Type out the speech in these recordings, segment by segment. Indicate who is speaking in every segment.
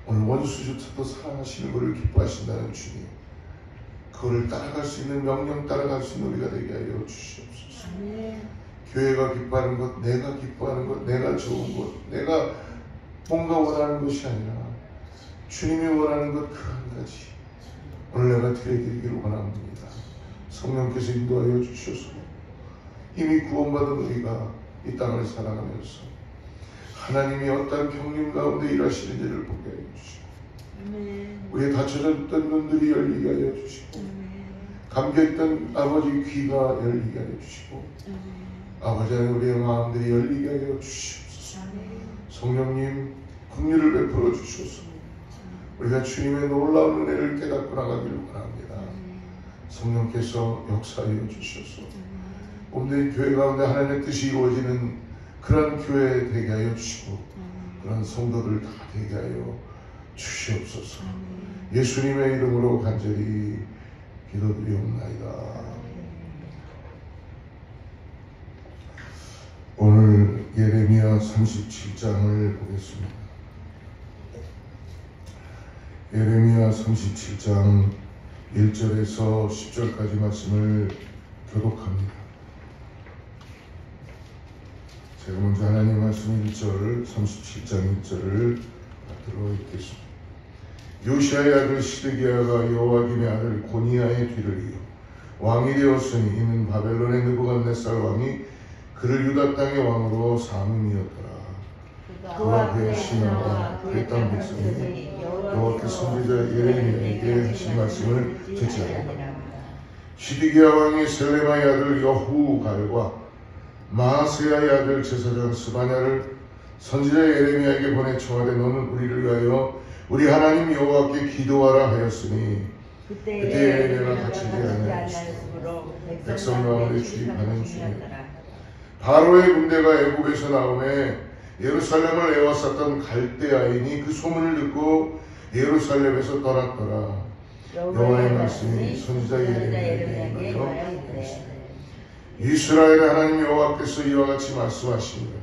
Speaker 1: 오늘 원수조차도 사랑하시는 것을 기뻐하신다는 주님, 그거를 따라갈 수 있는, 명령 따라갈 수 있는 우리가 되게 하여 주시옵소서. 교회가 기뻐하는 것, 내가 기뻐하는 것, 내가 좋은 것, 내가 뭔가 원하는 것이 아니라 주님이 원하는 것 그 한 가지 오늘 내가 드려드리기를 원합니다. 성령께서 인도하여 주셔서 이미 구원받은 우리가 이 땅을 살아가면서 하나님이 어떤 경륜 가운데 일하시는지를 보게 하여 주시고, 우리의 닫혀졌던 눈들이 열리게 하여 주시고, 감겨있던 아버지 귀가 열리게 하여 주시고, 아버지 하나님 우리의 마음들이 열리게 하여 주시옵소서. 성령님 긍휼을 베풀어 주셔서 우리가 주님의 놀라운 은혜를 깨닫고 나가기를 원합니다. 성령께서 역사하여 주셔서 몸된 교회 가운데 하나님의 뜻이 이루어지는 그런 교회 되게 하여 주시고, 그런 성도들 다 되게 하여 주시옵소서. 예수님의 이름으로 간절히 기도드리옵나이다. 오늘 예레미야 37장을 보겠습니다. 예레미야 37장 1절에서 10절까지 말씀을 교독합니다. 제가 먼저 하나님 말씀 1절, 37장 1절을 받들어 읽겠습니다. 요시아의 아들 시드기야가 여호와김의 아들 고니야의 뒤를 이어 왕이 되었으니 이는 바벨론의 느부갓네살 왕이 그를 유다 땅의 왕으로 삼음이었더라. 그와 그의 신하와 그의 땅 백성이 여호와께 선지자 예레미야에게 하신 말씀을 듣지하니라. 시드기야 왕이 셀레마의 아들 여후갈과 마아세야의 아들 제사장 스바냐를 선지자 예레미야에게 보내 청하되 너는 우리를 위하여 우리 하나님 여호와께 기도하라 하였으니 그때 예레미야가 갇히지 아니하였으므로 백성 가운데 출입하는 중이었다. 바로의 군대가 애굽에서 나오매 예루살렘을 에워쌌던 갈대아인이 그 소문을 듣고 예루살렘에서 떠났더라. 여호와의 말씀이 선지자 예레미야에게 임하여 이스라엘의 하나님 여호와께서 이와 같이 말씀하시니라.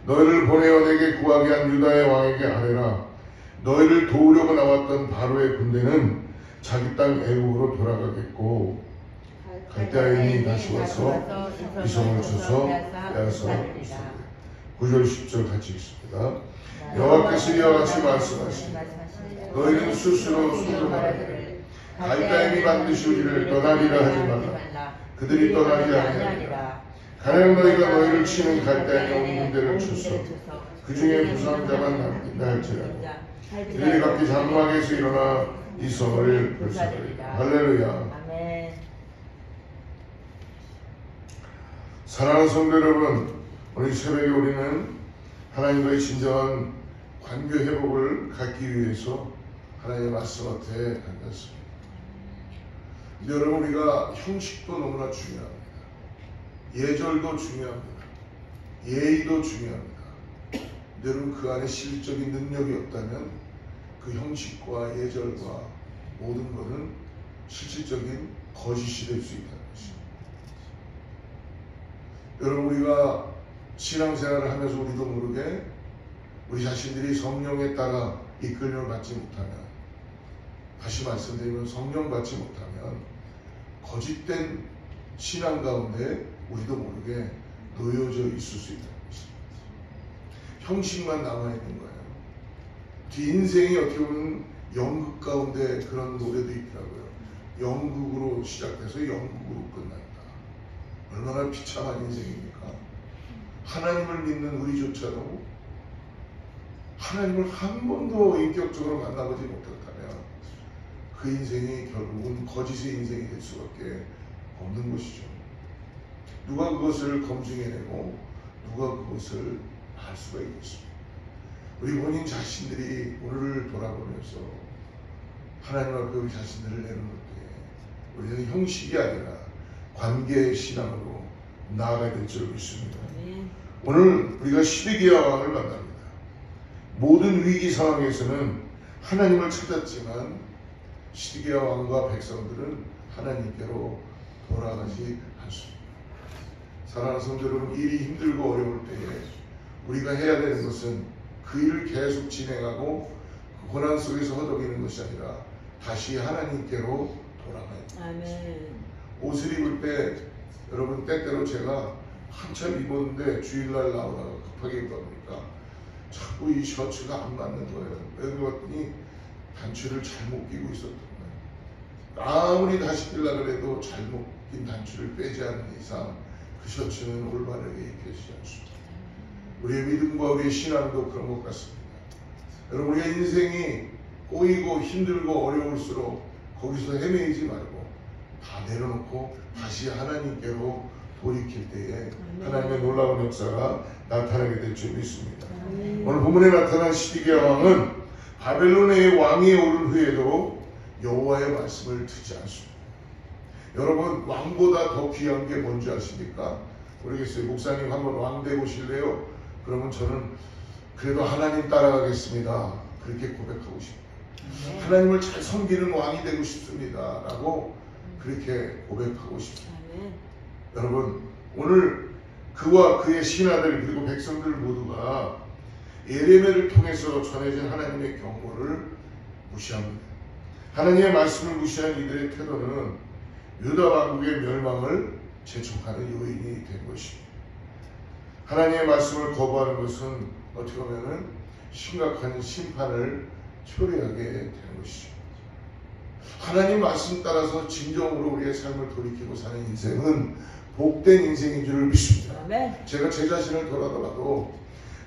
Speaker 1: 너희를 보내어 내게 구하게 한 유다의 왕에게 아뢰라. 너희를 도우려고 나왔던 바로의 군대는 자기 땅 애굽으로 돌아가겠고 갈대아인이 다시 와서 이성을 쳐서 빼앗아 9절 10절 같이 읽습니다. 여호와께서 이와 같이 말씀하시니 너희는 스스로 소돔하되 갈대아인이 반드시 우리를 떠나리라 하지 말라. 그들이 떠나지 아니하리라. 가령 너희가 너희를 치는 갈대아인의 온 군대를 쳐서 그 중에 부상자만 남긴다 할지라도 그들이 각기 장막에서 일어나 이 성을 불사르리라. 할렐루야. 사랑하는 성도 여러분, 오늘 새벽에 우리는 하나님과의 진정한 관계 회복을 갖기 위해서 하나님의 말씀 앞에 앉았습니다. 여러분, 우리가 형식도 너무나 중요합니다. 예절도 중요합니다. 예의도 중요합니다. 여러분, 그 안에 실질적인 능력이 없다면 그 형식과 예절과 모든 것은 실질적인 거짓이 될 수 있다는 것입니다. 여러분, 우리가 신앙생활을 하면서 우리도 모르게 우리 자신들이 성령에 따라 이끌림을 받지 못하면, 다시 말씀드리면 성령 받지 못하면 거짓된 신앙 가운데 우리도 모르게 놓여져 있을 수 있다는 것입니다. 형식만 남아있는 거예요. 뒤 인생이 어떻게 보면 연극 가운데 그런 노래도 있더라고요. 연극으로 시작해서 연극으로 끝난다. 얼마나 비참한 인생입니까? 하나님을 믿는 우리조차도 하나님을 한 번도 인격적으로 만나보지 못했다면 그 인생이 결국은 거짓의 인생이 될 수밖에 없는 것이죠. 누가 그것을 검증해내고 누가 그것을 알 수가 있겠습니까? 우리 본인 자신들이 오늘을 돌아보면서 하나님 앞에 우리 자신들을 내놓을 때 우리는 형식이 아니라 관계의 신앙으로 나아가야 될 줄 믿습니다. 오늘 우리가 시드기야 왕을 만납니다. 모든 위기 상황에서는 하나님을 찾았지만 시드기야 왕과 백성들은 하나님께로 돌아가지 않습니다. 사랑하는 성도 여러분, 일이 힘들고 어려울 때에 우리가 해야 되는 것은 그 일을 계속 진행하고 그 고난 속에서 허덕이는 것이 아니라 다시 하나님께로 돌아가야 돼요.
Speaker 2: 아멘.
Speaker 1: 옷을 입을 때 여러분 때때로 제가 한참 입었는데 주일날 나오다가 급하게 입다 보니까 자꾸 이 셔츠가 안 맞는 거예요. 왜 그랬더니 단추를 잘못 끼고 있었던 거예요. 아무리 다시 끼려고 해도 잘못 낀 단추를 빼지 않는 이상 그 셔츠는 올바르게 입혀지지 않습니다. 우리의 믿음과 우리의 신앙도 그런 것 같습니다. 여러분, 우리의 인생이 꼬이고 힘들고 어려울수록 거기서 헤매이지 말고 다 내려놓고 다시 하나님께로 돌이킬 때에 하나님의 놀라운 역사가 나타나게 될 줄 믿습니다. 오늘 본문에 나타난 시드기야 왕은 바벨론의 왕위에 오른 후에도 여호와의 말씀을 듣지 않습니다. 여러분, 왕보다 더 귀한 게 뭔지 아십니까? 모르겠어요. 목사님 한번 왕 되보실래요? 그러면 저는 그래도 하나님 따라가겠습니다. 그렇게 고백하고 싶어요. 하나님을 잘 섬기는 왕이 되고 싶습니다. 라고 그렇게 고백하고 싶습니다. 여러분, 오늘 그와 그의 신하들 그리고 백성들 모두가 예레미야를 통해서 전해진 하나님의 경고를 무시합니다. 하나님의 말씀을 무시한 이들의 태도는 유다 왕국의 멸망을 재촉하는 요인이 된 것입니다. 하나님의 말씀을 거부하는 것은 어떻게 보면 심각한 심판을 초래하게 되는 것이죠. 하나님 말씀 따라서 진정으로 우리의 삶을 돌이키고 사는 인생은 복된 인생인 줄을 믿습니다. 제가 제 자신을 돌아보아도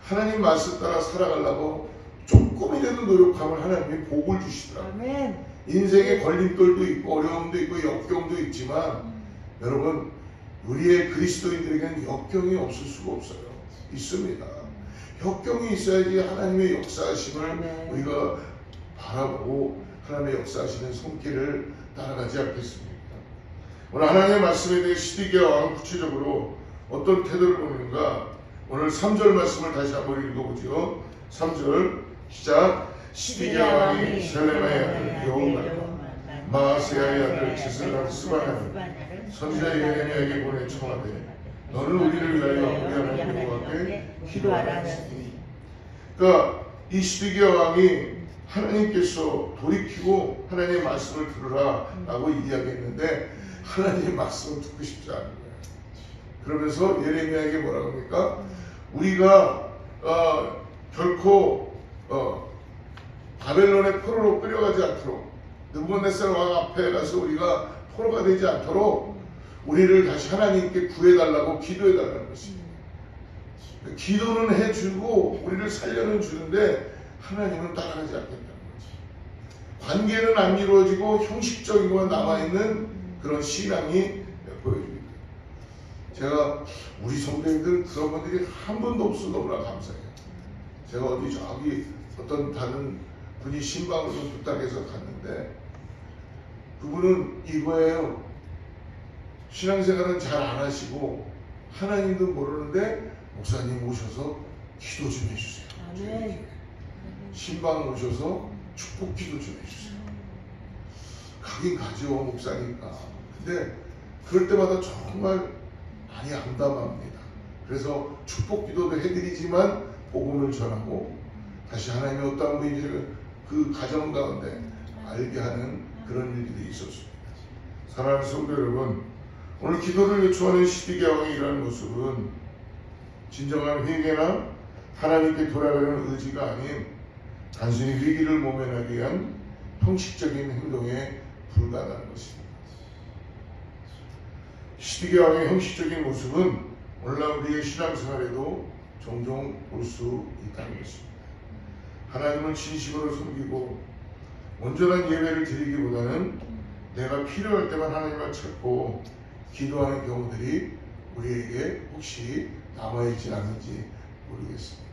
Speaker 1: 하나님 말씀 따라 살아가려고 조금이라도 노력하면 하나님이 복을 주시더라고요. 인생에 걸림돌도 있고 어려움도 있고 역경도 있지만 여러분, 우리의 그리스도인들에게는 역경이 없을 수가 없어요. 있습니다. 역경이 있어야지 하나님의 역사하심을 우리가 바라보고 하나님의 역사하시는 손길을 따라가지 않겠습니까? 오늘 하나님의 말씀에 대해 시드기야 왕은 구체적으로 어떤 태도를 보이는가? 오늘 3절 말씀을 다시 한번 읽어보죠. 3절 시작. 시드기야 왕이 셀레마의 아들 여호람과 마아세야의 아들 제스라 스바냐를 선지자 예레미야에게 보내 청하되 너는 우리를 위하여 우리 하나님 여호와께 기도하라 하시니. 그러니까 이 시드기야 왕이 하나님께서 돌이키고 하나님의 말씀을 들으라 라고 이야기했는데 하나님의 말씀을 듣고 싶지 않은 거예요. 그러면서 예레미야에게 뭐라고 합니까? 우리가 결코 바벨론의 포로로 끌려가지 않도록, 느부갓네살 왕 앞에 가서 우리가 포로가 되지 않도록 우리를 다시 하나님께 구해달라고 기도해달라는 것입니다. 기도는 해주고 우리를 살려는 주는데 하나님은 따라가지 않겠다는 거지. 관계는 안 이루어지고 형식적인 것만 남아있는 그런 신앙이 보여집니다. 제가 우리 성도님들 그런 분들이 한 번도 없어서 너무나 감사해요. 제가 어디 저기 어떤 다른 분이 신방을 좀 부탁해서 갔는데 그분은 이거예요. 신앙생활은 잘 안 하시고 하나님도 모르는데 목사님 오셔서 기도 좀 해주세요. 아멘. 신방 오셔서 축복 기도 좀 해주세요. 가긴 가죠, 목사니까. 근데 그럴 때마다 정말 많이 암담합니다. 그래서 축복 기도도 해드리지만 복음을 전하고 다시 하나님의 어떤 분인지를 그 가정 가운데 알게 하는 그런 일들이 있었습니다. 사랑하는 성도 여러분, 오늘 기도를 요청하는 시드기야 왕의 이러한 모습은 진정한 회개나 하나님께 돌아가려는 의지가 아닌 단순히 위기를 모면하기 위한 형식적인 행동에 불과하다는 것입니다. 시드기야 왕의 형식적인 모습은 오늘날 우리의 신앙생활에도 종종 볼 수 있다는 것입니다. 하나님을 진심으로 섬기고 온전한 예배를 드리기보다는 내가 필요할 때만 하나님을 찾고 기도하는 경우들이 우리에게 혹시 남아있지 않은지 모르겠습니다.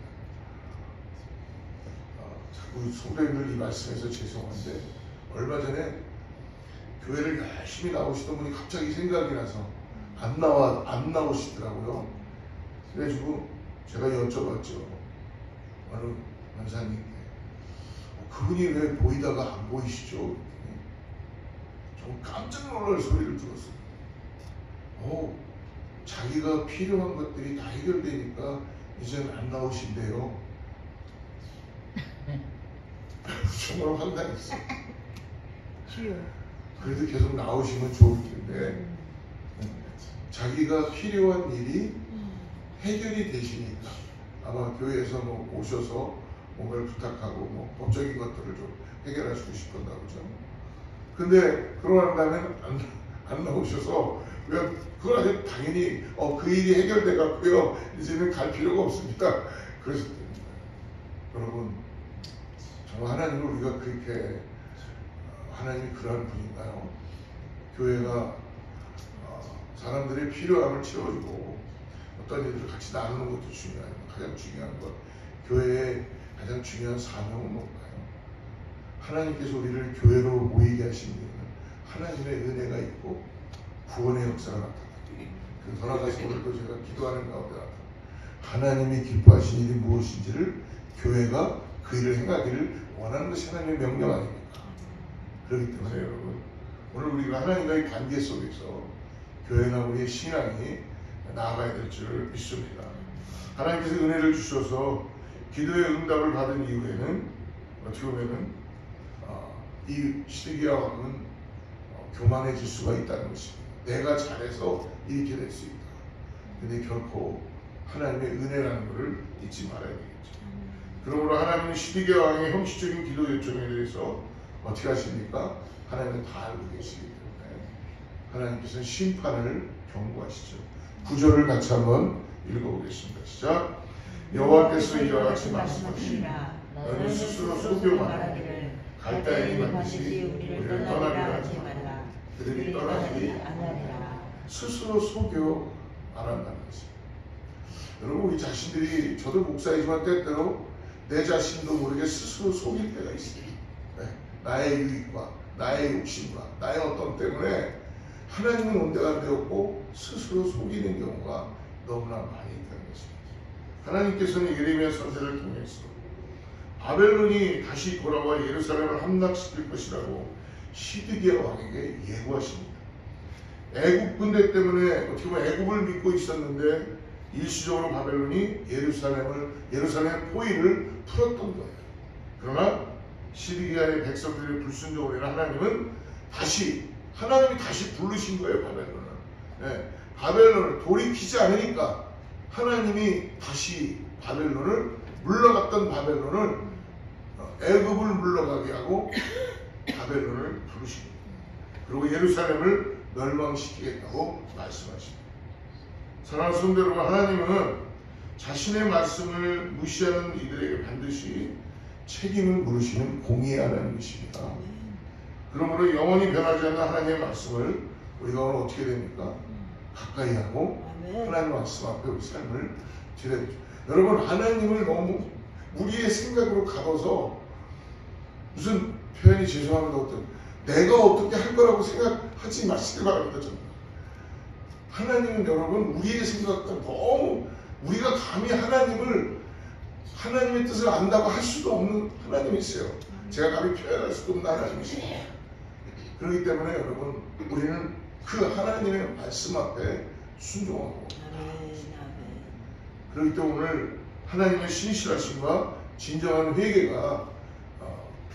Speaker 1: 자꾸 성도님들 이 말씀에서 죄송한데 얼마 전에 교회를 열심히 나오시던 분이 갑자기 생각이 나서 안 나오시더라고요. 그래가지고 제가 여쭤봤죠. 어느 원사님께 그분이 왜 보이다가 안 보이시죠? 좀 깜짝 놀랄 소리를 들었어요. 자기가 필요한 것들이 다 해결되니까 이제는 안 나오신대요. 정말 황당했어요.
Speaker 2: 주여.
Speaker 1: 그래도 계속 나오시면 좋을 텐데 자기가 필요한 일이 해결이 되시니까 아마 교회에서 뭐 오셔서 뭔가를 부탁하고 뭐 법적인 것들을 좀 해결하시고 싶었나 보죠. 근데 그러고 난 다음에 안 나오셔서 그건 아주 당연히 그 일이 해결돼 갖고요 이제는 갈 필요가 없습니다. 그래서 여러분 정말 하나님을 우리가 그렇게 하나님이 그러한 분인가요? 교회가 사람들의 필요함을 채워주고 어떤 일들을 같이 나누는 것도 중요하지만 가장 중요한 것 교회의 가장 중요한 사명은 뭔가요? 하나님께서 우리를 교회로 모이게 하신 이유는 하나님의 은혜가 있고 구원의 역사가 나타납니다. 더 나아가서 오늘도 제가 기도하는 가운데 하나님이 기뻐하신 일이 무엇인지를 교회가 그 일을 행하기를 원하는 것이 하나님의 명령 아닙니까? 그렇기 때문에 여러분 오늘 우리가 하나님과의 관계 속에서 교회나 우리의 신앙이 나아가야 될 줄 믿습니다. 하나님께서 은혜를 주셔서 기도의 응답을 받은 이후에는 어떻게 보면은 이 시드기야 왕은 교만해질 수가 있다는 것입니다. 내가 잘해서 이렇게 될 수 있다. 근데 결코 하나님의 은혜라는 것을 잊지 말아야 되겠죠. 그러므로 하나님은 시드기야 왕의 형식적인 기도 요청에 대해서 어떻게 하십니까? 하나님은 다 알고 계시기 때문에 하나님께서는 심판을 경고하시죠. 구절을 같이 한번 읽어보겠습니다. 시작. 여호와께서 이와 같이 말씀하시니라. 너는 스스로 소교 말하기를 갈대인이 반드시 우리를 떠나리라 하지 말라. 그들이 떠나지 않으리라. 스스로 소교 말한다는 것입니다. 여러분 우리 자신들이 저도 목사이지만 때때로 내 자신도 모르게 스스로 속일 때가 있어요. 나의 유익과 나의 욕심과 나의 어떤 때문에 하나님은 온데가 안 되었고 스스로 속이는 경우가 너무나 많이 있다는 것입니다. 하나님께서는 예레미야 선지자를 통해서 바벨론이 다시 돌아와 예루살렘을 함락시킬 것이라고 시드기야 왕에게 예고하십니다. 애굽 군대 때문에 어떻게 보면 애굽을 믿고 있었는데 일시적으로 바벨론이 예루살렘의 포위를 풀었던 거예요. 그러나 시드기야의 백성들의 불순종으로 인해 하나님이 다시 부르신 거예요. 바벨론을 돌이키지 않으니까 하나님이 다시 물러갔던 바벨론을 애굽을 물러가게 하고 바벨론을 부르신 거예요. 그리고 예루살렘을 멸망시키겠다고 말씀하십니다. 사랑하는 성도 여러분, 하나님은 자신의 말씀을 무시하는 이들에게 반드시 책임을 물으시는 공의의 하나님이십니다. 그러므로 영원히 변하지 않는 하나님의 말씀을 우리가 오늘 어떻게 됩니까? 가까이 하고 하나님 말씀 앞에 우리 삶을 드려야 되죠. 여러분 하나님을 너무 우리의 생각으로 가둬서 무슨 표현이 죄송합니다. 내가 어떻게 할 거라고 생각하지 마시기 바랍니다. 정말. 하나님은 여러분 우리의 생각과 너무 우리가 감히 하나님의 뜻을 안다고 할 수도 없는 하나님이세요. 제가 감히 표현할 수도 없는 하나님이세요. 그렇기 때문에 여러분 우리는 그 하나님의 말씀 앞에 순종하고 그렇기 때문에 오늘 하나님의 신실하심과 진정한 회개가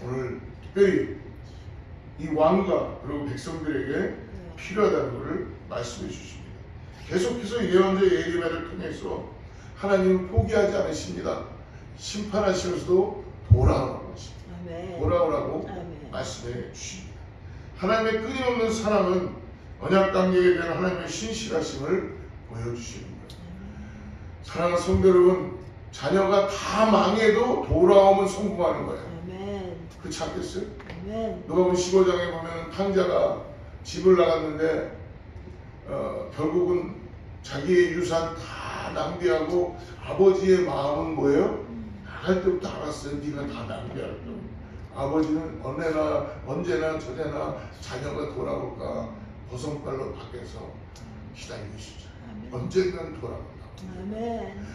Speaker 1: 오늘 특별히 이 왕과 그리고 백성들에게 필요하다는 것을 말씀해 주십니다. 계속해서 예언자 예레미야를 통해서 하나님은 포기하지 않으십니다. 심판하시면서도 돌아오라고 하십니다. 돌아오라고 말씀해 주십니다. 하나님의 끊임없는 사랑은 언약관계에 대한 하나님의 신실하심을 보여주시는 거예요. 사랑하는 성도 여러분, 자녀가 다 망해도 돌아오면 성공하는 거예요. 그렇지 않겠어요? 누가 보면 15장에 보면 탕자가 집을 나갔는데 결국은 자기의 유산 다 낭비하고 아버지의 마음은 뭐예요? 나갈 때부터 알았어요. 네가 다 낭비할 거야. 아버지는 언제나 저제나 자녀가 돌아올까 버선발로 밖에서 기다리고 있었죠. 언젠간 돌아온다고.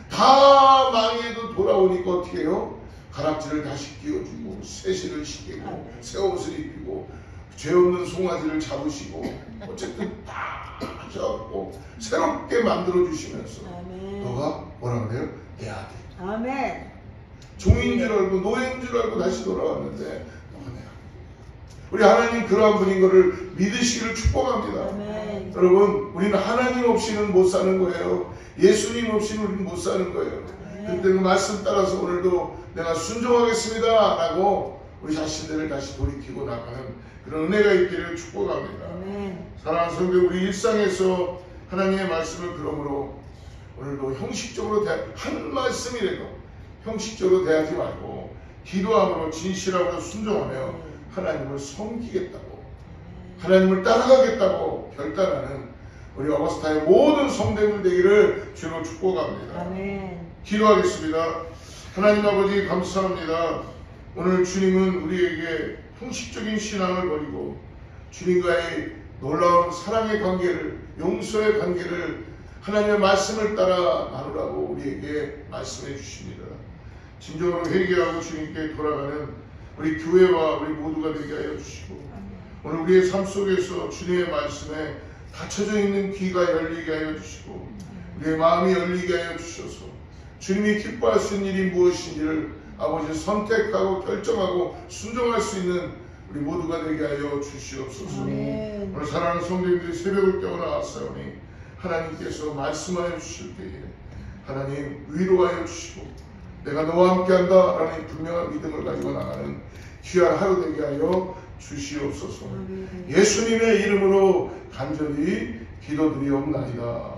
Speaker 1: 다 망해도 돌아오니까 어떻게 해요? 가락지를 다시 끼워주고 새실을 시키고 새 옷을 입히고 죄 없는 송아지를 잡으시고 어쨌든 다 하셔갖고 새롭게 만들어주시면서 너가 뭐라 그래요? 내 아들. 종인 줄 알고 노예인 줄 알고 다시 돌아왔는데 우리 하나님 그러한 분인 것을 믿으시기를 축복합니다.
Speaker 2: 아멘.
Speaker 1: 여러분 우리는 하나님 없이는 못 사는 거예요. 예수님 없이는 우리는 못 사는 거예요. 그때 그 말씀 따라서 오늘도 내가 순종하겠습니다 라고 우리 자신들을 다시 돌이키고 나가는 그런 은혜가 있기를 축복합니다.
Speaker 2: 아멘.
Speaker 1: 사랑하는 성도, 우리 일상에서 하나님의 말씀을 들으므로 오늘도 형식적으로 한 말씀이라도 형식적으로 대하지 말고 기도함으로 진실하고 순종하며 하나님을 섬기겠다고 하나님을 따라가겠다고 결단하는 우리 어거스타의 모든 성도들 되기를 주로 축복합니다.
Speaker 2: 아멘.
Speaker 1: 기도하겠습니다. 하나님 아버지 감사합니다. 오늘 주님은 우리에게 형식적인 신앙을 버리고 주님과의 놀라운 사랑의 관계를, 용서의 관계를 하나님의 말씀을 따라 나누라고 우리에게 말씀해 주십니다. 진정으로 회개하고 주님께 돌아가는 우리 교회와 우리 모두가 되게 하여 주시고 오늘 우리의 삶 속에서 주님의 말씀에 닫혀져 있는 귀가 열리게 하여 주시고 우리의 마음이 열리게 하여 주셔서 주님이 기뻐할 수 있는 일이 무엇인지를 아버지 선택하고 결정하고 순종할 수 있는 우리 모두가 되게 하여 주시옵소서.
Speaker 2: 아멘.
Speaker 1: 오늘 사랑하는 성도님들이 새벽을 깨어 나왔사오니 하나님께서 말씀하여 주실 때에 하나님 위로하여 주시고 내가 너와 함께한다 라는 분명한 믿음을 가지고 나가는 귀한 하루 되게 하여 주시옵소서. 예수님의 이름으로 간절히 기도드리옵나이다.